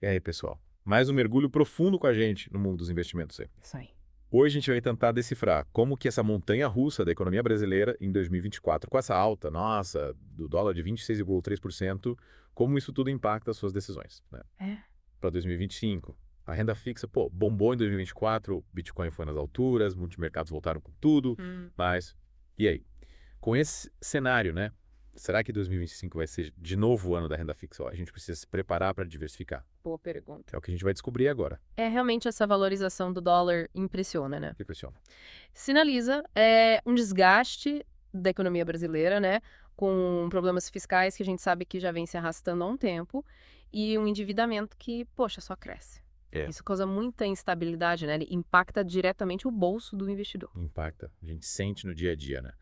E aí, pessoal? Mais um mergulho profundo com a gente no mundo dos investimentos aí. Isso aí. Hoje a gente vai tentar decifrar como que essa montanha-russa da economia brasileira em 2024, com essa alta, nossa, do dólar de 26,3%, como isso tudo impacta as suas decisões, né? É. Para 2025, a renda fixa, pô, bombou em 2024, o Bitcoin foi nas alturas, multimercados voltaram com tudo, Hum, mas e aí? Com esse cenário, né? Será que 2025 vai ser de novo o ano da renda fixa? Ó, a gente precisa se preparar para diversificar. boa pergunta. É o que a gente vai descobrir agora. É, realmente essa valorização do dólar impressiona, né? Que impressiona. Sinaliza um desgaste da economia brasileira, né? Com problemas fiscais que a gente sabe que já vem se arrastando há um tempo e um endividamento que, poxa, só cresce. É, Isso causa muita instabilidade, né? Ele impacta diretamente o bolso do investidor. impacta. A gente sente no dia a dia, né?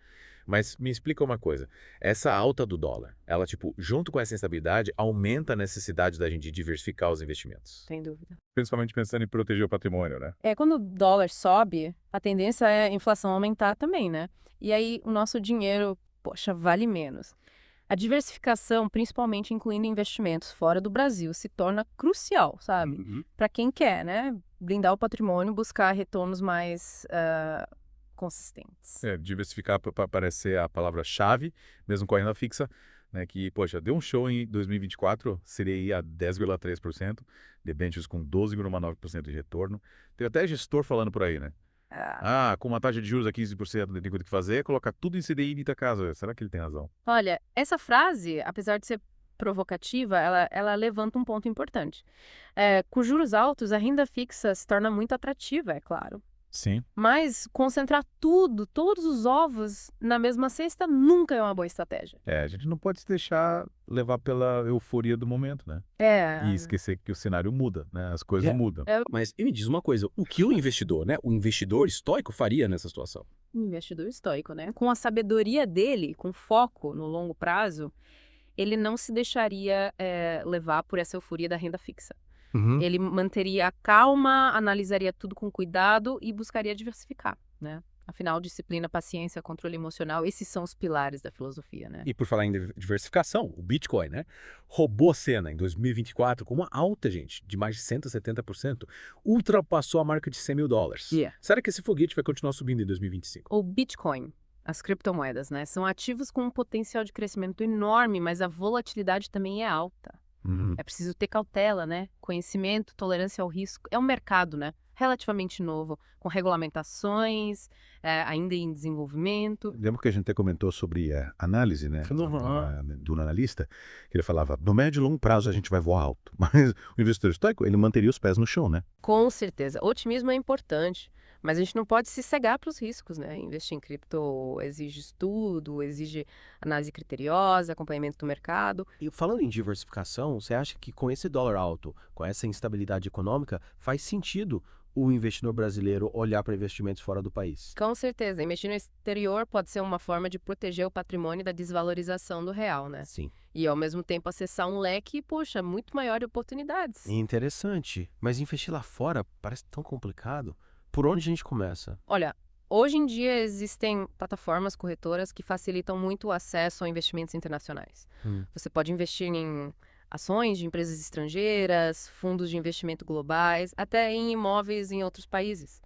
Mas me explica uma coisa. Essa alta do dólar, ela, tipo, junto com essa instabilidade, aumenta a necessidade da gente diversificar os investimentos. Sem dúvida. Principalmente pensando em proteger o patrimônio, né? Quando o dólar sobe, a tendência é a inflação aumentar também, né? E aí o nosso dinheiro, poxa, vale menos. A diversificação, principalmente incluindo investimentos fora do Brasil, se torna crucial, sabe? Uhum. Para quem quer, né? Blindar o patrimônio, buscar retornos mais consistentes. É, diversificar parece ser a palavra-chave, mesmo com a renda fixa, né? Que, poxa, deu um show em 2024, seria aí a 10,3%, debêntures com 12,9% de retorno. Tem até gestor falando por aí, né? Ah, Ah, com uma taxa de juros a 15%, não tem o que fazer, colocar tudo em CDI e da casa. Será que ele tem razão? olha, essa frase, apesar de ser provocativa, ela levanta um ponto importante. Com juros altos, a renda fixa se torna muito atrativa, é claro. Sim. Mas concentrar tudo, todos os ovos na mesma cesta nunca é uma boa estratégia. É, a gente não pode se deixar levar pela euforia do momento, né? E É, esquecer que o cenário muda, né? As coisas mudam. Mas e me diz uma coisa, o que o investidor, né, o investidor estoico faria nessa situação? um investidor estoico, né? Com a sabedoria dele, com foco no longo prazo, ele não se deixaria levar por essa euforia da renda fixa. Uhum. Ele manteria a calma, analisaria tudo com cuidado e buscaria diversificar, né? Afinal, disciplina, paciência, controle emocional, esses são os pilares da filosofia, né? E por falar em diversificação, o Bitcoin, né, roubou a cena em 2024 com uma alta, gente, de mais de 170%, ultrapassou a marca de US$ 100.000. Yeah. Será que esse foguete vai continuar subindo em 2025? O Bitcoin, as criptomoedas, né? São ativos com um potencial de crescimento enorme, mas a volatilidade também é alta. Uhum. É preciso ter cautela, né? Conhecimento, tolerância ao risco. É um mercado, né? Relativamente novo, com regulamentações, ainda em desenvolvimento. Lembra que a gente até comentou sobre análise, né, Uhum. do analista, que ele falava, no médio e longo prazo a gente vai voar alto, mas o investidor estoico, ele manteria os pés no chão, né? Com certeza. Otimismo é importante, mas a gente não pode se cegar para os riscos, né? Investir em cripto exige estudo, exige análise criteriosa, acompanhamento do mercado. E falando em diversificação, você acha que com esse dólar alto, com essa instabilidade econômica, faz sentido o investidor brasileiro olhar para investimentos fora do país? Com certeza, investir no exterior pode ser uma forma de proteger o patrimônio da desvalorização do real, né? Sim. E ao mesmo tempo acessar um leque, poxa, muito maior de oportunidades. Interessante. Mas investir lá fora parece tão complicado. Por onde a gente começa? Olha, hoje em dia existem plataformas corretoras que facilitam muito o acesso a investimentos internacionais. Hum. Você pode investir em ações de empresas estrangeiras, fundos de investimento globais, até em imóveis em outros países.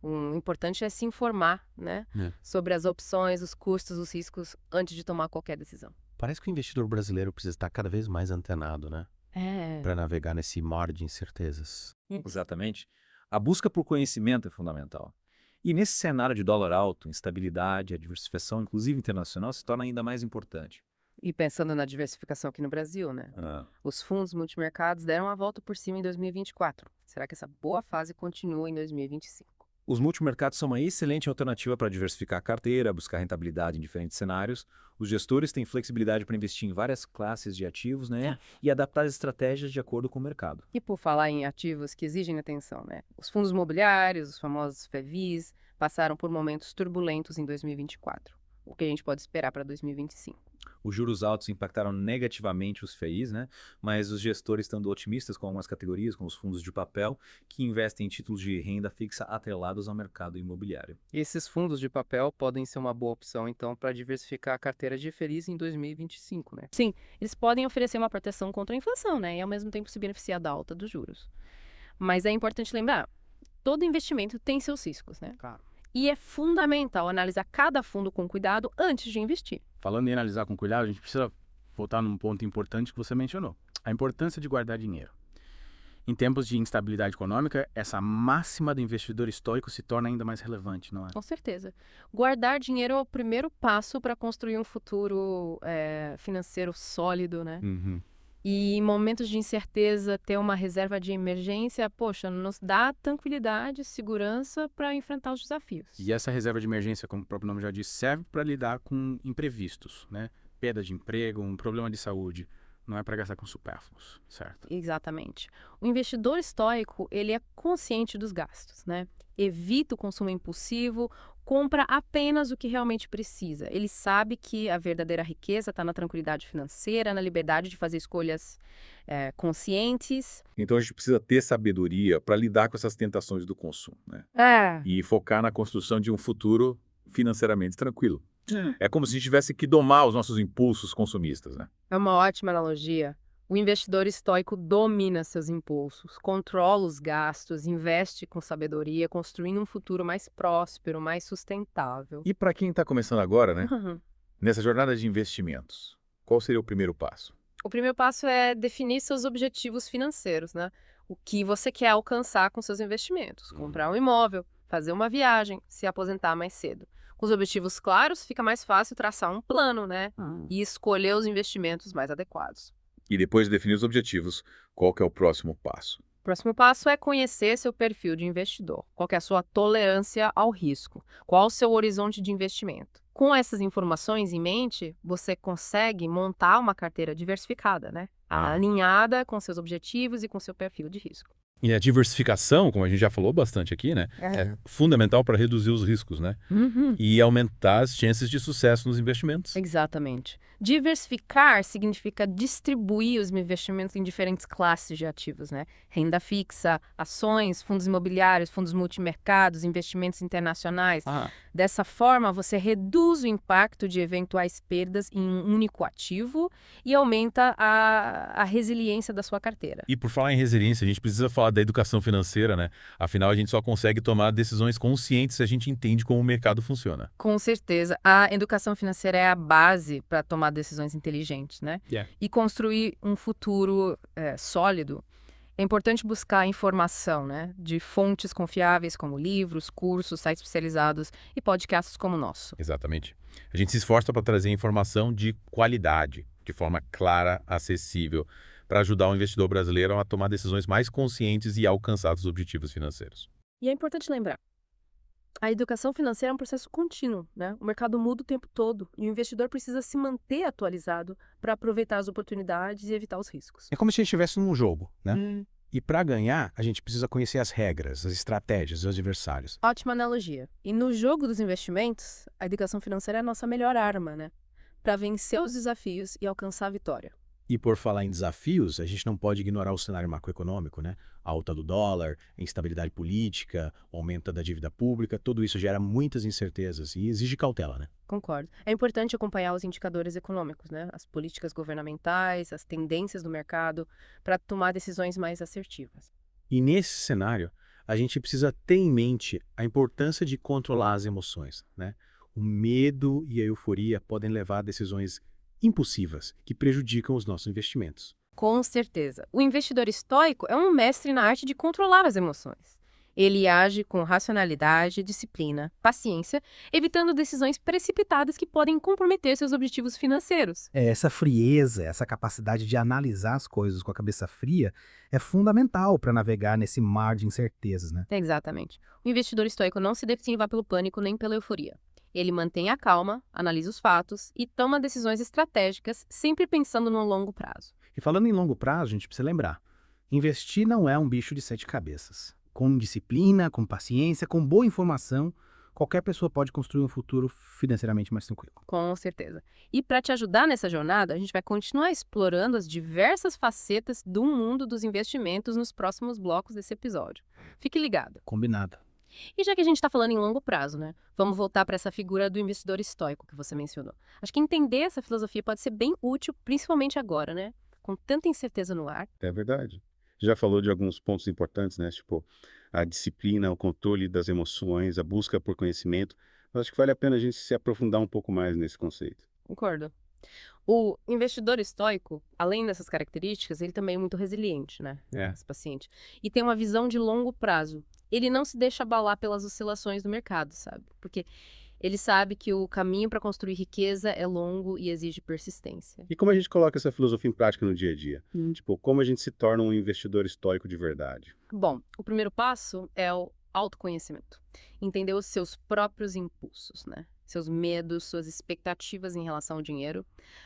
O importante é se informar, né, É. sobre as opções, os custos, os riscos antes de tomar qualquer decisão. Parece que o investidor brasileiro precisa estar cada vez mais antenado, né? É. Para navegar nesse mar de incertezas. Exatamente. A busca por conhecimento é fundamental. E nesse cenário de dólar alto, instabilidade, a diversificação, inclusive internacional, se torna ainda mais importante. E pensando na diversificação aqui no Brasil, né? Os fundos multimercados deram a volta por cima em 2024. Será que essa boa fase continua em 2025? Os multimercados são uma excelente alternativa para diversificar a carteira, buscar rentabilidade em diferentes cenários. Os gestores têm flexibilidade para investir em várias classes de ativos, né? E adaptar as estratégias de acordo com o mercado. E por falar em ativos que exigem atenção, né? Os fundos imobiliários, os famosos FEVs, passaram por momentos turbulentos em 2024. O que a gente pode esperar para 2025? Os juros altos impactaram negativamente os FIIs, né? Mas os gestores estando otimistas com algumas categorias, como os fundos de papel, que investem em títulos de renda fixa atrelados ao mercado imobiliário. E esses fundos de papel podem ser uma boa opção, então, para diversificar a carteira de FIIs em 2025, né? Sim, eles podem oferecer uma proteção contra a inflação, né? E ao mesmo tempo se beneficiar da alta dos juros. Mas é importante lembrar, todo investimento tem seus riscos, né? Claro. E é fundamental analisar cada fundo com cuidado antes de investir. Falando em analisar com cuidado, a gente precisa voltar num ponto importante que você mencionou. A importância de guardar dinheiro. Em tempos de instabilidade econômica, essa máxima do investidor estoico se torna ainda mais relevante, não é? Com certeza. Guardar dinheiro é o primeiro passo para construir um futuro financeiro sólido, né? E em momentos de incerteza, ter uma reserva de emergência, poxa, nos dá tranquilidade, segurança para enfrentar os desafios. E essa reserva de emergência, como o próprio nome já diz, serve para lidar com imprevistos, né? Perda de emprego, um problema de saúde. Não é para gastar com supérfluos, certo? Exatamente. O investidor estoico, ele é consciente dos gastos, né? Evita o consumo impulsivo, compra apenas o que realmente precisa. Ele sabe que a verdadeira riqueza está na tranquilidade financeira, na liberdade de fazer escolhas conscientes. Então a gente precisa ter sabedoria para lidar com essas tentações do consumo, né? E focar na construção de um futuro financeiramente tranquilo. É como se a gente tivesse que domar os nossos impulsos consumistas, né? É uma ótima analogia. O investidor estoico domina seus impulsos, controla os gastos, investe com sabedoria, construindo um futuro mais próspero, mais sustentável. E para quem está começando agora, né? Nessa jornada de investimentos, qual seria o primeiro passo? O primeiro passo é definir seus objetivos financeiros, né? O que você quer alcançar com seus investimentos. Comprar um imóvel, fazer uma viagem, se aposentar mais cedo. Com os objetivos claros, fica mais fácil traçar um plano, né? E escolher os investimentos mais adequados. E depois de definir os objetivos, qual que é o próximo passo? O próximo passo é conhecer seu perfil de investidor. Qual que é a sua tolerância ao risco? Qual o seu horizonte de investimento? Com essas informações em mente, você consegue montar uma carteira diversificada, né? Alinhada com seus objetivos e com seu perfil de risco. E a diversificação, como a gente já falou bastante aqui, né? É fundamental para reduzir os riscos, né? E aumentar as chances de sucesso nos investimentos. Exatamente. Diversificar significa distribuir os investimentos em diferentes classes de ativos, né? Renda fixa, ações, fundos imobiliários, fundos multimercados, investimentos internacionais. Dessa forma, você reduz o impacto de eventuais perdas em um único ativo e aumenta a resiliência da sua carteira. E por falar em resiliência, a gente precisa falar da educação financeira, né? Afinal, a gente só consegue tomar decisões conscientes se a gente entende como o mercado funciona. Com certeza. A educação financeira é a base para tomar decisões inteligentes, né? E construir um futuro sólido. É importante buscar informação, né? De fontes confiáveis como livros, cursos, sites especializados e podcasts como o nosso. Exatamente. A gente se esforça para trazer informação de qualidade, de forma clara, acessível, para ajudar o investidor brasileiro a tomar decisões mais conscientes e alcançar os objetivos financeiros. E é importante lembrar, a educação financeira é um processo contínuo, né? O mercado muda o tempo todo e o investidor precisa se manter atualizado para aproveitar as oportunidades e evitar os riscos. É como se a gente estivesse num jogo, né? E para ganhar, a gente precisa conhecer as regras, as estratégias, os adversários. Ótima analogia. E no jogo dos investimentos, a educação financeira é a nossa melhor arma, né? Para vencer os desafios e alcançar a vitória. E por falar em desafios, a gente não pode ignorar o cenário macroeconômico, né? A alta do dólar, a instabilidade política, o aumento da dívida pública, tudo isso gera muitas incertezas e exige cautela, né? Concordo. É importante acompanhar os indicadores econômicos, né? As políticas governamentais, as tendências do mercado, para tomar decisões mais assertivas. E nesse cenário, a gente precisa ter em mente a importância de controlar as emoções, né? O medo e a euforia podem levar a decisões impulsivas que prejudicam os nossos investimentos. Com certeza. O investidor estoico é um mestre na arte de controlar as emoções. Ele age com racionalidade, disciplina, paciência, evitando decisões precipitadas que podem comprometer seus objetivos financeiros. Essa frieza, essa capacidade de analisar as coisas com a cabeça fria é fundamental para navegar nesse mar de incertezas, né? Exatamente. O investidor estoico não se deixa levar pelo pânico nem pela euforia. Ele mantém a calma, analisa os fatos e toma decisões estratégicas, sempre pensando no longo prazo. E falando em longo prazo, a gente precisa lembrar, investir não é um bicho de 7 cabeças. Com disciplina, com paciência, com boa informação, qualquer pessoa pode construir um futuro financeiramente mais tranquilo. Com certeza. E para te ajudar nessa jornada, a gente vai continuar explorando as diversas facetas do mundo dos investimentos nos próximos blocos desse episódio. Fique ligado. Combinado. E já que a gente está falando em longo prazo, né? Vamos voltar para essa figura do investidor estoico que você mencionou. Acho que entender essa filosofia pode ser bem útil, principalmente agora, né? Com tanta incerteza no ar. É verdade. Já falou de alguns pontos importantes, né? Tipo, a disciplina, o controle das emoções, a busca por conhecimento. Eu acho que vale a pena a gente se aprofundar um pouco mais nesse conceito. Concordo. O investidor estoico, além dessas características, ele também é muito resiliente, né? Esse paciente. E tem uma visão de longo prazo. Ele não se deixa abalar pelas oscilações do mercado, sabe? Porque ele sabe que o caminho para construir riqueza é longo e exige persistência. E como a gente coloca essa filosofia em prática no dia a dia? Tipo, como a gente se torna um investidor estoico de verdade? Bom, o primeiro passo é o autoconhecimento. Entender os seus próprios impulsos, né? Seus medos, suas expectativas em relação ao dinheiro.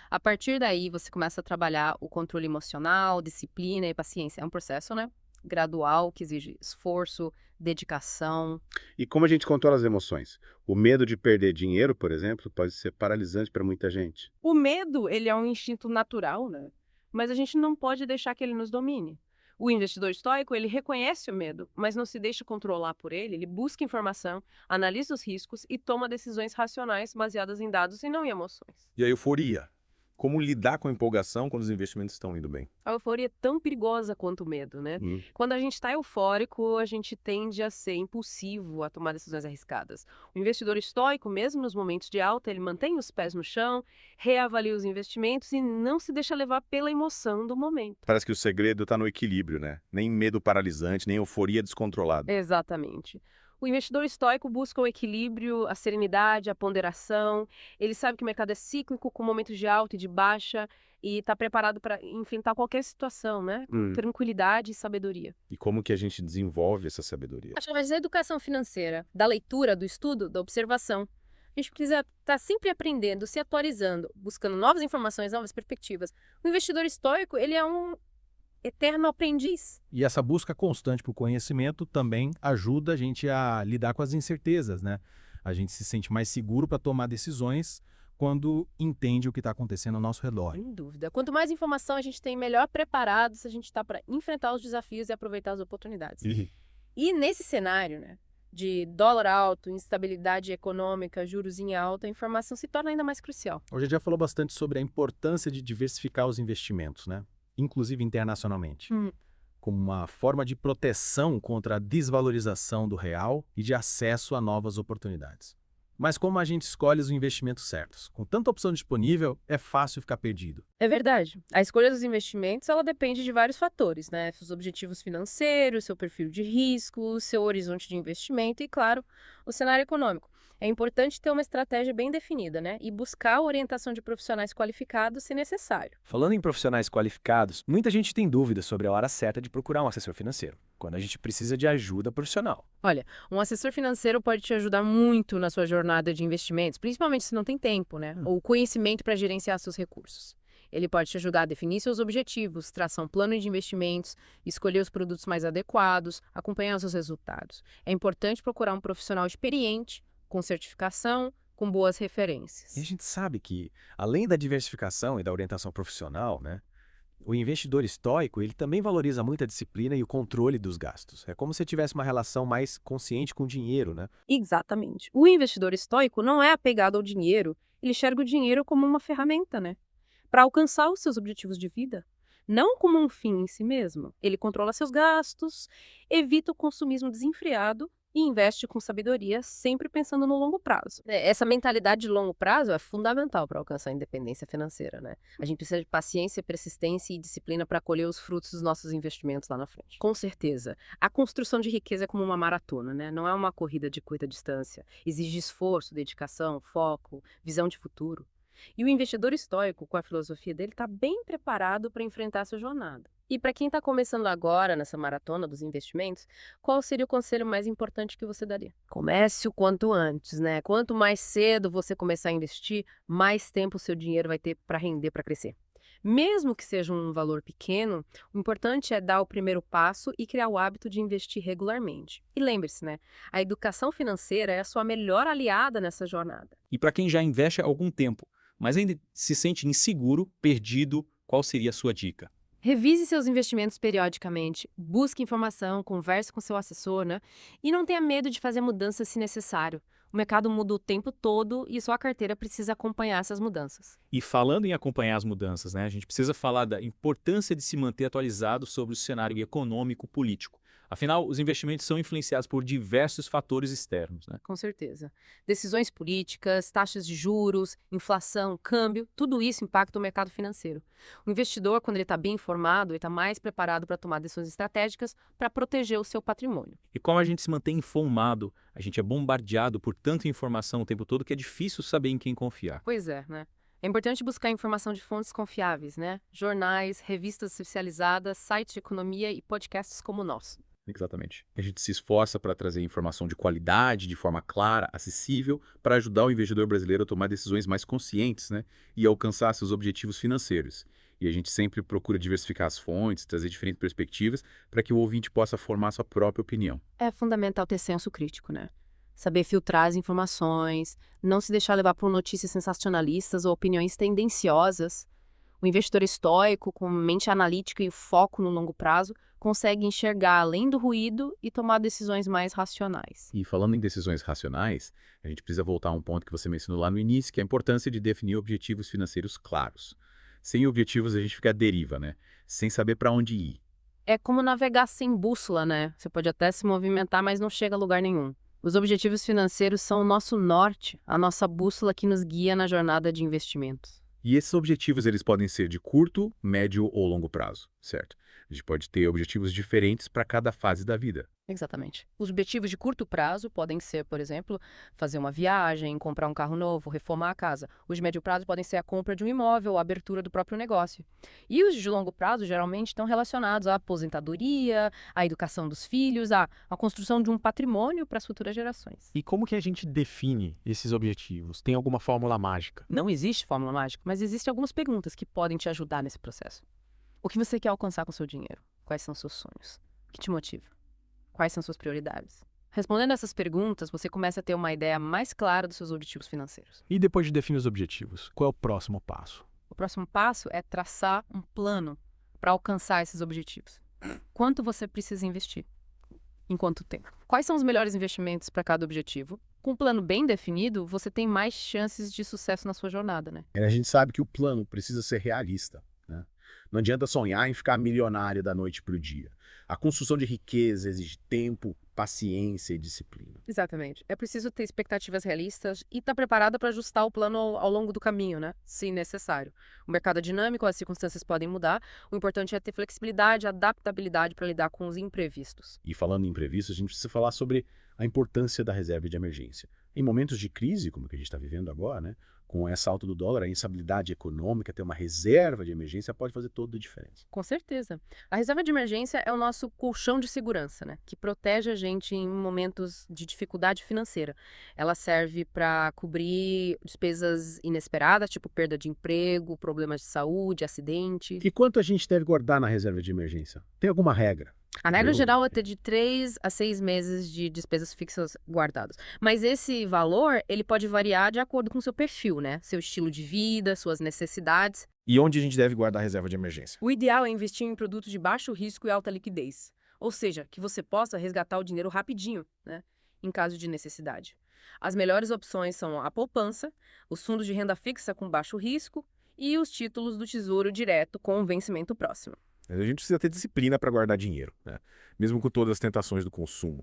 A partir daí, você começa a trabalhar o controle emocional, disciplina e paciência. É um processo, né? Gradual, que exige esforço, dedicação. E como a gente controla as emoções? O medo de perder dinheiro, por exemplo, pode ser paralisante para muita gente. O medo, ele é um instinto natural, né? Mas a gente não pode deixar que ele nos domine. O investidor estoico, ele reconhece o medo, mas não se deixa controlar por ele busca informação, analisa os riscos e toma decisões racionais baseadas em dados e não em emoções. E a euforia? Como lidar com a empolgação quando os investimentos estão indo bem? A euforia é tão perigosa quanto o medo, né? Quando a gente está eufórico, a gente tende a ser impulsivo a tomar decisões arriscadas. O investidor estoico, mesmo nos momentos de alta, ele mantém os pés no chão, reavalia os investimentos e não se deixa levar pela emoção do momento. Parece que o segredo está no equilíbrio, né? Nem medo paralisante, nem euforia descontrolada. Exatamente. O investidor estoico busca o equilíbrio, a serenidade, a ponderação. Ele sabe que o mercado é cíclico, com momentos de alta e de baixa, e está preparado para enfrentar qualquer situação, né? Com tranquilidade e sabedoria. E como que a gente desenvolve essa sabedoria? Através da educação financeira, da leitura, do estudo, da observação. A gente precisa estar sempre aprendendo, se atualizando, buscando novas informações, novas perspectivas. O investidor estoico, ele é um eterno aprendiz. E essa busca constante por conhecimento também ajuda a gente a lidar com as incertezas, né? A gente se sente mais seguro para tomar decisões quando entende o que está acontecendo ao nosso redor. Sem dúvida. Quanto mais informação a gente tem, melhor preparados a gente está para enfrentar os desafios e aproveitar as oportunidades. E nesse cenário, né, de dólar alto, instabilidade econômica, juros em alta, a informação se torna ainda mais crucial. Hoje a gente já falou bastante sobre a importância de diversificar os investimentos, né? Inclusive internacionalmente, como uma forma de proteção contra a desvalorização do real e de acesso a novas oportunidades. Mas como a gente escolhe os investimentos certos? Com tanta opção disponível, é fácil ficar perdido. É verdade. A escolha dos investimentos, ela depende de vários fatores, né? Seus objetivos financeiros, seu perfil de risco, seu horizonte de investimento e, claro, o cenário econômico. É importante ter uma estratégia bem definida, né? E buscar a orientação de profissionais qualificados se necessário. Falando em profissionais qualificados, muita gente tem dúvidas sobre a hora certa de procurar um assessor financeiro, quando a gente precisa de ajuda profissional. Olha, um assessor financeiro pode te ajudar muito na sua jornada de investimentos, principalmente se não tem tempo, né? Ou conhecimento para gerenciar seus recursos. Ele pode te ajudar a definir seus objetivos, traçar um plano de investimentos, escolher os produtos mais adequados, acompanhar os seus resultados. É importante procurar um profissional experiente, com certificação, com boas referências. E a gente sabe que, além da diversificação e da orientação profissional, né, o investidor estoico, ele também valoriza muito a disciplina e o controle dos gastos. É como se tivesse uma relação mais consciente com o dinheiro, né? Exatamente. O investidor estoico não é apegado ao dinheiro, ele enxerga o dinheiro como uma ferramenta, né? Para alcançar os seus objetivos de vida. Não como um fim em si mesmo. Ele controla seus gastos, evita o consumismo desenfreado e investe com sabedoria, sempre pensando no longo prazo. Essa mentalidade de longo prazo é fundamental para alcançar a independência financeira, né? A gente precisa de paciência, persistência e disciplina para colher os frutos dos nossos investimentos lá na frente. Com certeza. A construção de riqueza é como uma maratona, né? Não é uma corrida de curta distância. Exige esforço, dedicação, foco, visão de futuro. E o investidor estoico, com a filosofia dele, está bem preparado para enfrentar essa jornada. E para quem está começando agora nessa maratona dos investimentos, qual seria o conselho mais importante que você daria? Comece o quanto antes, né? Quanto mais cedo você começar a investir, mais tempo o seu dinheiro vai ter para render, para crescer. Mesmo que seja um valor pequeno, o importante é dar o primeiro passo e criar o hábito de investir regularmente. E lembre-se, né? A educação financeira é a sua melhor aliada nessa jornada. E para quem já investe há algum tempo, mas ainda se sente inseguro, perdido, qual seria a sua dica? Revise seus investimentos periodicamente, busque informação, converse com seu assessor, né? E não tenha medo de fazer mudanças se necessário. O mercado muda o tempo todo e sua carteira precisa acompanhar essas mudanças. E falando em acompanhar as mudanças, né, a gente precisa falar da importância de se manter atualizado sobre o cenário econômico-político. Afinal, os investimentos são influenciados por diversos fatores externos, né? Com certeza. Decisões políticas, taxas de juros, inflação, câmbio, tudo isso impacta o mercado financeiro. O investidor, quando ele está bem informado, ele está mais preparado para tomar decisões estratégicas para proteger o seu patrimônio. E como a gente se mantém informado, a gente é bombardeado por tanta informação o tempo todo que é difícil saber em quem confiar. Pois é, né? É importante buscar informação de fontes confiáveis, né? Jornais, revistas especializadas, sites de economia e podcasts como o nosso. Exatamente. A gente se esforça para trazer informação de qualidade, de forma clara, acessível, para ajudar o investidor brasileiro a tomar decisões mais conscientes, né, e alcançar seus objetivos financeiros. E a gente sempre procura diversificar as fontes, trazer diferentes perspectivas, para que o ouvinte possa formar sua própria opinião. É fundamental ter senso crítico, né? Saber filtrar as informações, não se deixar levar por notícias sensacionalistas ou opiniões tendenciosas. O investidor estoico, com mente analítica e foco no longo prazo, consegue enxergar além do ruído e tomar decisões mais racionais. E falando em decisões racionais, a gente precisa voltar a um ponto que você mencionou lá no início, que é a importância de definir objetivos financeiros claros. Sem objetivos, a gente fica à deriva, né? Sem saber para onde ir. É como navegar sem bússola, né? Você pode até se movimentar, mas não chega a lugar nenhum. Os objetivos financeiros são o nosso norte, a nossa bússola que nos guia na jornada de investimentos. E esses objetivos eles podem ser de curto, médio ou longo prazo, certo? A gente pode ter objetivos diferentes para cada fase da vida. Exatamente. Os objetivos de curto prazo podem ser, por exemplo, fazer uma viagem, comprar um carro novo, reformar a casa. Os de médio prazo podem ser a compra de um imóvel ou a abertura do próprio negócio. E os de longo prazo geralmente estão relacionados à aposentadoria, à educação dos filhos, à construção de um patrimônio para as futuras gerações. E como que a gente define esses objetivos? Tem alguma fórmula mágica? Não existe fórmula mágica, mas existem algumas perguntas que podem te ajudar nesse processo. O que você quer alcançar com o seu dinheiro? Quais são os seus sonhos? O que te motiva? Quais são suas prioridades? Respondendo essas perguntas, você começa a ter uma ideia mais clara dos seus objetivos financeiros. E depois de definir os objetivos, qual é o próximo passo? O próximo passo é traçar um plano para alcançar esses objetivos. Quanto você precisa investir? Em quanto tempo? Quais são os melhores investimentos para cada objetivo? Com um plano bem definido, você tem mais chances de sucesso na sua jornada, né? A gente sabe que o plano precisa ser realista, né? Não adianta sonhar em ficar milionário da noite para o dia. A construção de riqueza exige tempo, paciência e disciplina. Exatamente. É preciso ter expectativas realistas e estar preparada para ajustar o plano ao longo do caminho, né? Se necessário. O mercado é dinâmico, as circunstâncias podem mudar. O importante é ter flexibilidade, adaptabilidade para lidar com os imprevistos. E falando em imprevistos, a gente precisa falar sobre a importância da reserva de emergência. Em momentos de crise, como que a gente está vivendo agora, né? Com essa alta do dólar, a instabilidade econômica, ter uma reserva de emergência pode fazer toda a diferença. Com certeza. A reserva de emergência é o nosso colchão de segurança, né? Que protege a gente em momentos de dificuldade financeira. Ela serve para cobrir despesas inesperadas, tipo perda de emprego, problemas de saúde, acidente. E quanto a gente deve guardar na reserva de emergência? Tem alguma regra? A regra geral é ter de 3 a 6 meses de despesas fixas guardadas. Mas esse valor, ele pode variar de acordo com o seu perfil, né? Seu estilo de vida, suas necessidades. E onde a gente deve guardar a reserva de emergência? O ideal é investir em produtos de baixo risco e alta liquidez. Ou seja, que você possa resgatar o dinheiro rapidinho, né? Em caso de necessidade. As melhores opções são a poupança, os fundos de renda fixa com baixo risco e os títulos do Tesouro Direto com vencimento próximo. A gente precisa ter disciplina para guardar dinheiro, né? Mesmo com todas as tentações do consumo.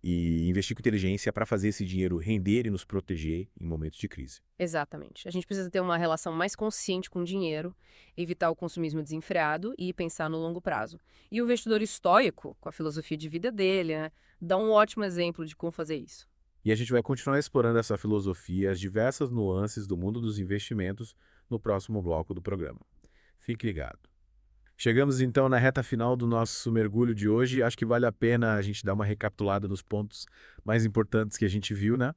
E investir com inteligência para fazer esse dinheiro render e nos proteger em momentos de crise. Exatamente. A gente precisa ter uma relação mais consciente com o dinheiro, evitar o consumismo desenfreado e pensar no longo prazo. E o investidor estoico, com a filosofia de vida dele, né, dá um ótimo exemplo de como fazer isso. E a gente vai continuar explorando essa filosofia, as diversas nuances do mundo dos investimentos no próximo bloco do programa. Fique ligado. Chegamos então na reta final do nosso mergulho de hoje. Acho que vale a pena a gente dar uma recapitulada nos pontos mais importantes que a gente viu, né?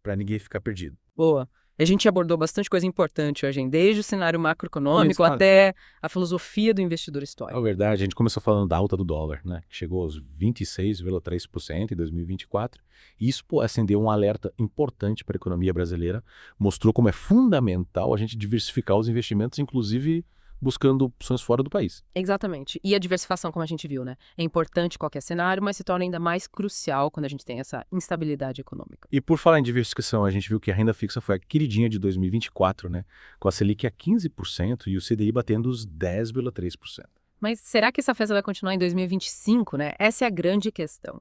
Para ninguém ficar perdido. Boa. A gente abordou bastante coisa importante hoje, hein? Desde o cenário macroeconômico Isso, até a filosofia do investidor Na estoico. verdade, a gente começou falando da alta do dólar, né? Que chegou aos 26,3% em 2024. E isso, pô, acendeu um alerta importante para a economia brasileira, mostrou como é fundamental a gente diversificar os investimentos, inclusive buscando opções fora do país. Exatamente. E a diversificação, como a gente viu, né? É importante em qualquer cenário, mas se torna ainda mais crucial quando a gente tem essa instabilidade econômica. E por falar em diversificação, a gente viu que a renda fixa foi a queridinha de 2024, né? Com a Selic a 15% e o CDI batendo os 10,3%. Mas será que essa festa vai continuar em 2025, né? Essa é a grande questão.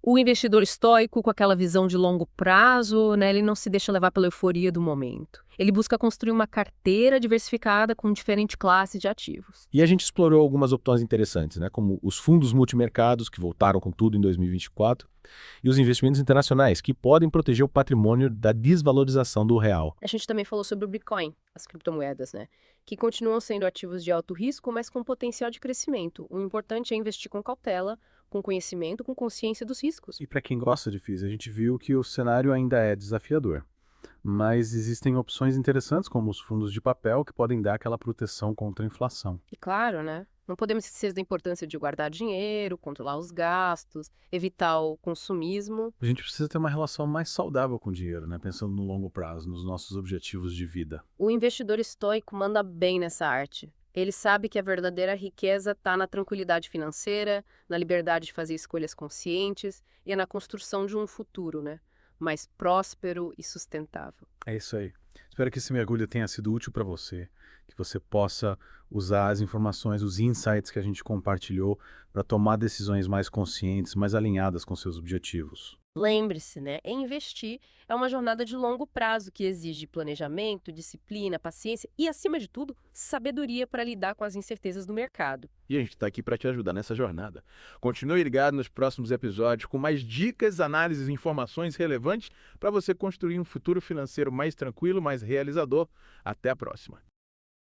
O investidor estoico, com aquela visão de longo prazo, né, ele não se deixa levar pela euforia do momento. Ele busca construir uma carteira diversificada com diferentes classes de ativos. E a gente explorou algumas opções interessantes, né? Como os fundos multimercados, que voltaram com tudo em 2024, e os investimentos internacionais, que podem proteger o patrimônio da desvalorização do real. A gente também falou sobre o Bitcoin, as criptomoedas, né? Que continuam sendo ativos de alto risco, mas com potencial de crescimento. O importante é investir com cautela, com conhecimento, com consciência dos riscos. E para quem gosta de FIIs, a gente viu que o cenário ainda é desafiador. Mas existem opções interessantes, como os fundos de papel, que podem dar aquela proteção contra a inflação. E claro, né? Não podemos esquecer da importância de guardar dinheiro, controlar os gastos, evitar o consumismo. A gente precisa ter uma relação mais saudável com o dinheiro, né? Pensando no longo prazo, nos nossos objetivos de vida. O investidor estoico manda bem nessa arte. Ele sabe que a verdadeira riqueza está na tranquilidade financeira, na liberdade de fazer escolhas conscientes e na construção de um futuro, né? Mais próspero e sustentável. É isso aí. Espero que esse mergulho tenha sido útil para você, que você possa usar as informações, os insights que a gente compartilhou para tomar decisões mais conscientes, mais alinhadas com seus objetivos. Lembre-se, né? Investir é uma jornada de longo prazo que exige planejamento, disciplina, paciência e, acima de tudo, sabedoria para lidar com as incertezas do mercado. E a gente está aqui para te ajudar nessa jornada. Continue ligado nos próximos episódios com mais dicas, análises e informações relevantes para você construir um futuro financeiro mais tranquilo, mais realizador. Até a próxima.